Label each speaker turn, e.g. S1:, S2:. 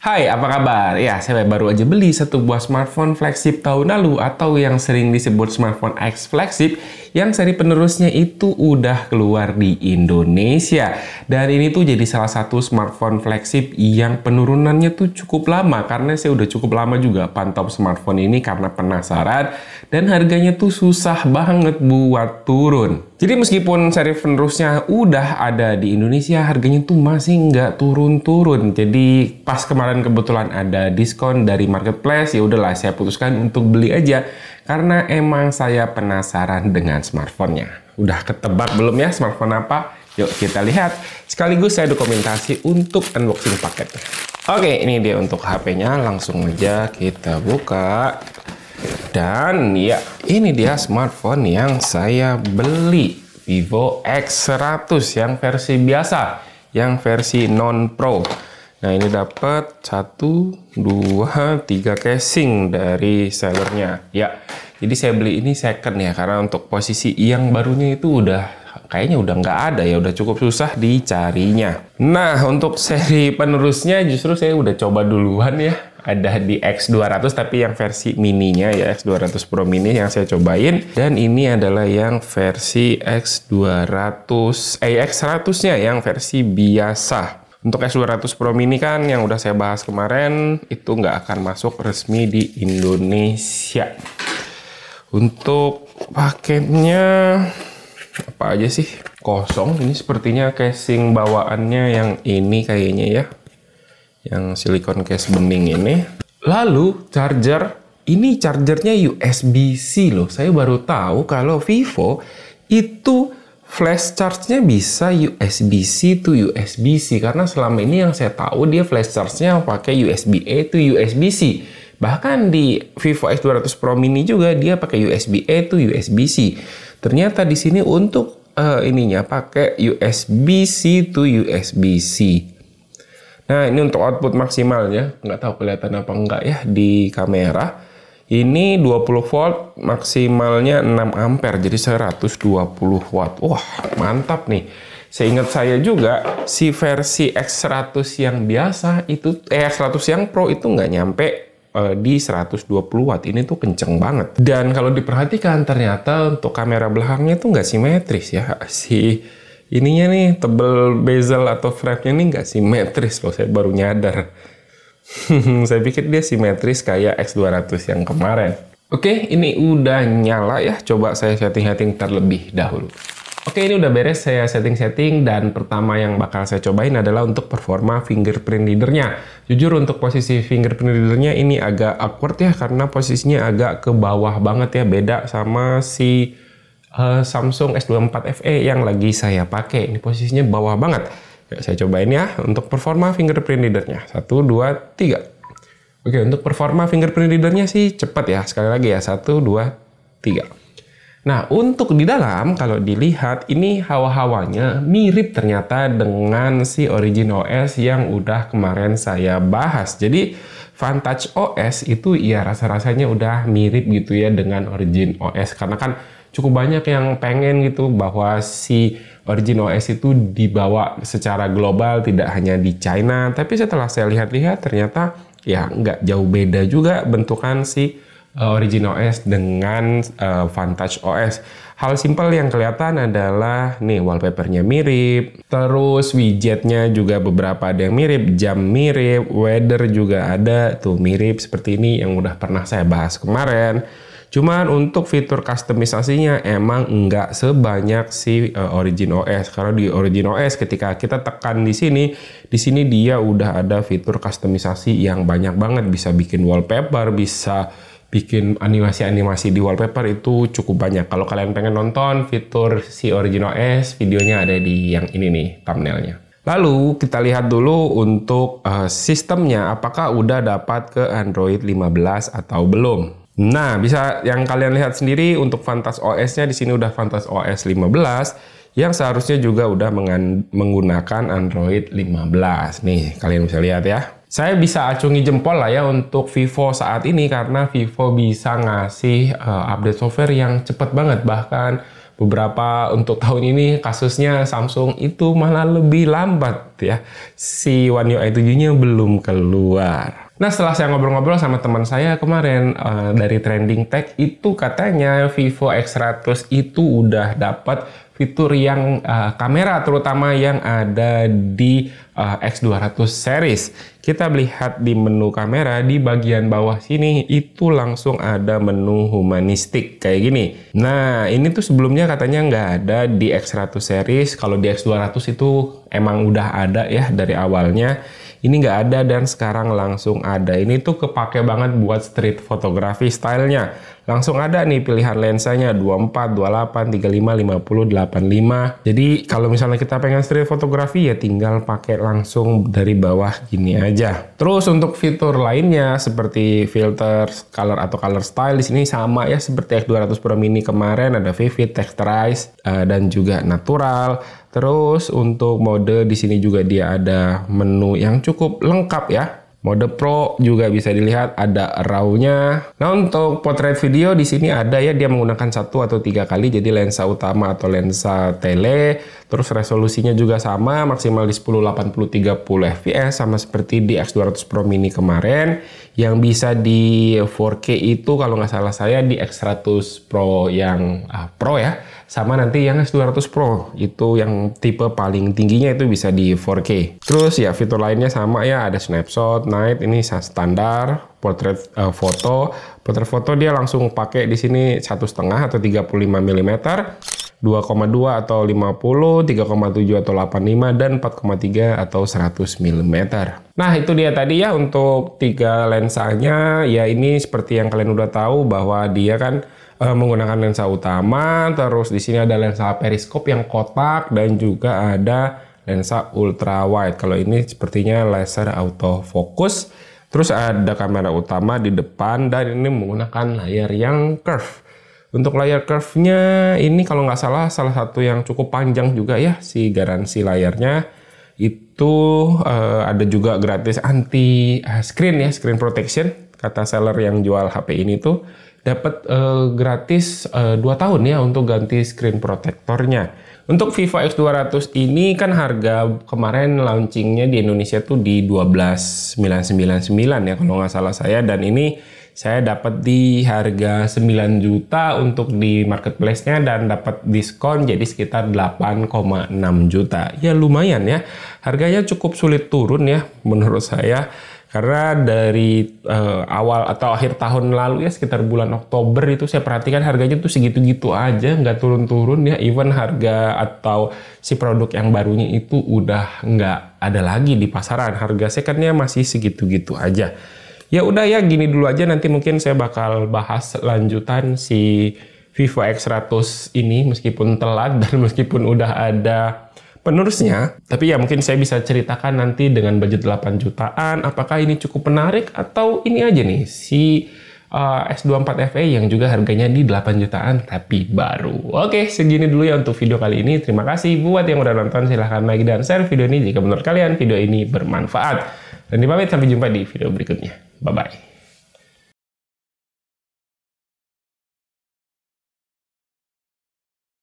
S1: Hai, apa kabar? Ya, saya baru aja beli satu buah smartphone flagship tahun lalu atau yang sering disebut smartphone X flagship yang seri penerusnya itu udah keluar di Indonesia. Dan ini tuh jadi salah satu smartphone flagship yang penurunannya tuh cukup lama karena saya udah cukup lama juga pantau smartphone ini karena penasaran dan harganya tuh susah banget buat turun. Jadi meskipun seri penerusnya udah ada di Indonesia, harganya tuh masih nggak turun-turun. Jadi pas kemarin kebetulan ada diskon dari marketplace, ya udahlah saya putuskan untuk beli aja karena emang saya penasaran dengan smartphone-nya. Udah ketebak belum ya smartphone apa? Yuk kita lihat. Sekaligus saya dokumentasi untuk unboxing paketnya. Oke, ini dia untuk HP-nya. Langsung aja kita buka. Dan ya, ini dia smartphone yang saya beli, Vivo X100 yang versi biasa, yang versi non-pro. Nah, ini dapat 1, 2, 3 casing dari sellernya. Ya, jadi saya beli ini second ya, karena untuk posisi yang barunya itu kayaknya udah nggak ada ya, udah cukup susah dicarinya. Nah, untuk seri penerusnya justru saya udah coba duluan ya. Ada di X200 tapi yang versi mininya ya, X200 Pro Mini yang saya cobain. Dan ini adalah yang versi X100-nya yang versi biasa. Untuk X200 Pro Mini kan yang udah saya bahas kemarin, itu nggak akan masuk resmi di Indonesia. Untuk paketnya apa aja sih? Kosong. Ini sepertinya casing bawaannya yang ini kayaknya ya, yang silikon case bening ini. Lalu charger, ini chargernya USB-C loh. Saya baru tahu kalau Vivo itu flash charge-nya bisa USB-C to USB-C, karena selama ini yang saya tahu dia flash charge-nya pakai USB-A to USB-C. Bahkan di Vivo X200 Pro Mini juga dia pakai USB-A to USB-C. Ternyata di sini untuk ininya pakai USB-C to USB-C. Nah, ini untuk output maksimalnya, nggak tahu kelihatan apa enggak ya di kamera. Ini 20 volt, maksimalnya 6 ampere, jadi 120 watt. Wah, mantap nih. Seingat saya juga, si versi X100 yang biasa itu, X100 yang Pro itu nggak nyampe di 120 watt. Ini tuh kenceng banget. Dan kalau diperhatikan, ternyata untuk kamera belakangnya tuh nggak simetris ya. Ininya nih, tebel bezel atau frame-nya nih nggak simetris loh, saya baru nyadar. Saya pikir dia simetris kayak X200 yang kemarin. Oke, ini udah nyala ya, coba saya setting-setting terlebih dahulu. Oke, ini udah beres saya setting-setting, dan pertama yang bakal saya cobain adalah untuk performa fingerprint reader-nya. Jujur untuk posisi fingerprint reader-nya ini agak awkward ya, karena posisinya agak ke bawah banget ya, beda sama si Samsung S24 FE yang lagi saya pakai. Ini posisinya bawah banget. Ya, saya cobain ya untuk performa fingerprint reader-nya. 1, 2, 3. Oke, untuk performa fingerprint reader-nya sih cepat ya. Sekali lagi ya, 1, 2, 3. Nah, untuk di dalam kalau dilihat ini hawa-hawanya mirip ternyata dengan si Origin OS yang udah kemarin saya bahas. Jadi Vantage OS itu ya rasa-rasanya udah mirip gitu ya dengan Origin OS, karena kan cukup banyak yang pengen gitu bahwa si Origin OS itu dibawa secara global, tidak hanya di China. Tapi setelah saya lihat-lihat ternyata ya nggak jauh beda juga bentukan si Origin OS dengan Vantage OS. Hal simpel yang kelihatan adalah nih wallpapernya mirip, terus widgetnya juga beberapa ada yang mirip, jam mirip, weather juga ada tuh mirip seperti ini yang udah pernah saya bahas kemarin. Cuman untuk fitur kustomisasinya emang nggak sebanyak si Origin OS. Karena di Origin OS ketika kita tekan di sini dia udah ada fitur kustomisasi yang banyak banget. Bisa bikin wallpaper, bisa bikin animasi-animasi di wallpaper, itu cukup banyak. Kalau kalian pengen nonton fitur si Origin OS, videonya ada di yang ini nih, thumbnailnya. Lalu kita lihat dulu untuk sistemnya, apakah udah dapat ke Android 15 atau belum. Nah, bisa yang kalian lihat sendiri untuk Vantage OS-nya di sini udah Vantage OS 15 yang seharusnya juga udah menggunakan Android 15. Nih, kalian bisa lihat ya. Saya bisa acungi jempol lah ya untuk Vivo saat ini karena Vivo bisa ngasih update software yang cepat banget, bahkan beberapa untuk tahun ini kasusnya Samsung itu malah lebih lambat ya. Si One UI 7-nya belum keluar. Nah, setelah saya ngobrol-ngobrol sama teman saya kemarin dari Trending Tech, itu katanya Vivo X100 itu udah dapat fitur yang kamera, terutama yang ada di X200 series. Kita lihat di menu kamera, di bagian bawah sini itu langsung ada menu humanistik kayak gini. Nah, ini tuh sebelumnya katanya nggak ada di X100 series. Kalau di X200 itu emang udah ada ya dari awalnya. Ini nggak ada dan sekarang langsung ada. Ini tuh kepake banget buat street photography stylenya. Langsung ada nih pilihan lensanya 24, 28, 35, 50, 85. Jadi kalau misalnya kita pengen street photography ya tinggal pakai langsung dari bawah gini aja. Terus untuk fitur lainnya seperti filter, color atau color style di sini sama ya seperti X200 Pro Mini kemarin, ada vivid, texturize, dan juga natural. Terus untuk mode di sini juga dia ada menu yang cukup lengkap ya. Mode Pro juga bisa dilihat ada RAW-nya. Nah, untuk portrait video di sini ada ya, dia menggunakan 1 atau 3 kali jadi lensa utama atau lensa tele. Terus resolusinya juga sama, maksimal di 1080-30 fps sama seperti di X200 Pro Mini kemarin. Yang bisa di 4K itu kalau nggak salah saya di X100 Pro yang Pro ya. Sama nanti yang S200 Pro itu yang tipe paling tingginya itu bisa di 4K. Terus ya fitur lainnya sama ya, ada snapshot, night ini standar, portrait foto. Portrait foto dia langsung pakai di sini 1,5 atau 35 mm, 2,2 atau 50, 3,7 atau 85 dan 4,3 atau 100 mm. Nah, itu dia tadi ya untuk 3 lensanya. Ya ini seperti yang kalian udah tahu bahwa dia kan menggunakan lensa utama, terus di sini ada lensa periskop yang kotak dan juga ada lensa ultra wide. Kalau ini sepertinya laser autofocus. Terus ada kamera utama di depan dan ini menggunakan layar yang curve. Untuk layar curve-nya ini kalau nggak salah satu yang cukup panjang juga ya si garansi layarnya. Itu ada juga gratis anti screen ya, screen protection. Kata seller yang jual HP ini tuh dapat gratis 2 tahun ya untuk ganti screen protectornya. Untuk Vivo X200 ini kan harga kemarin launchingnya di Indonesia tuh di 12.999 ya kalau nggak salah saya, dan ini saya dapat di harga 9 juta untuk di marketplace-nya dan dapat diskon jadi sekitar 8,6 juta. Ya lumayan ya. Harganya cukup sulit turun ya menurut saya. Karena dari awal atau akhir tahun lalu ya sekitar bulan Oktober itu saya perhatikan harganya tuh segitu-gitu aja, nggak turun-turun ya. Even harga atau si produk yang barunya itu udah nggak ada lagi di pasaran. Harga secondnya masih segitu-gitu aja. Ya udah ya gini dulu aja, nanti mungkin saya bakal bahas lanjutan si Vivo X100 ini meskipun telat dan meskipun udah ada penerusnya, tapi ya mungkin saya bisa ceritakan nanti dengan budget 8 jutaan, apakah ini cukup menarik atau ini aja nih, si S24 FE yang juga harganya di 8 jutaan tapi baru. Oke, segini dulu ya untuk video kali ini. Terima kasih buat yang udah nonton, silahkan like dan share video ini jika menurut kalian video ini bermanfaat. Dan dipamit sampai jumpa di video berikutnya. Bye-bye.